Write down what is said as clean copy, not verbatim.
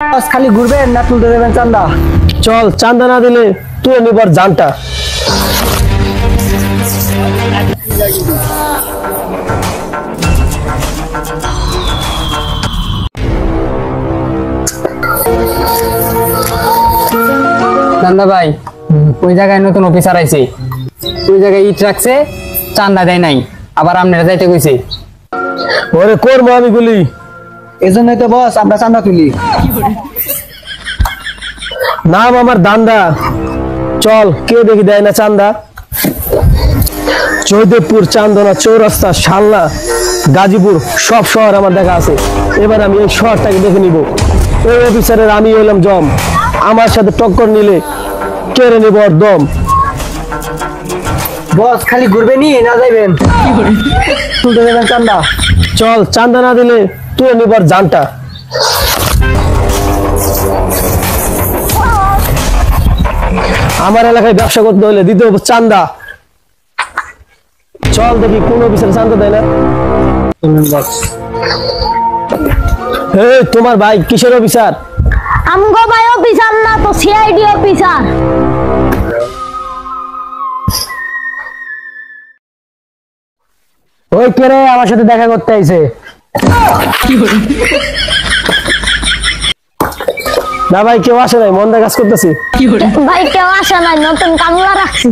খালি ঘুরবেন না তুলতে দেবেন চান্দা? চল, চান্দা না দিলে তুই নিবার জানটা। চান্দা ভাই, ওই জায়গায় নতুন অফিসার আইছে, ওই জায়গায় ইট রাখছে, চান্দা দেয় নাই, আবার আপনারা যাইতে কইছে। ওরে করবো আমি গুলি, এজন্যই তো বস আমরা চান্দা তুলি। নাম আমার দান্দা। চল, কে দেখি দেয় না চান্দা। জয়দেবপুর, চান্দনা, চৌরাস্তা, শালনা, গাজীপুর সব শহর আমার দেখা আছে। এবার আমি এই শহরটাকে দেখে নিব। এই অফিসারের আমি হইলাম জম, আমার সাথে টক্কর নিলে কেড়ে নিব ওর দম। বস খালি ঘুরবেনই না যাইবেন? তুলতে দেবেন চান্দা? চল, চান্দা না দিলে তুই নিবার জানটা। আমার এলাকায় ব্যবসা করতে হলে দিতে হবে চান্দা। চল দেখি কোন অফিসার চান্দা দেয় না। তোমার ভাই কিসের অফিসার? আমগো ভাই অফিসার না তো সিআইডি অফিসার। ওই কে রে আমার সাথে দেখা করতে আইছে? না ভাই, কেউ আসে নাই, মন্দা কাজ করতেছি। ভাই কেউ আসে নাই, নতুন কামলা রাখছি।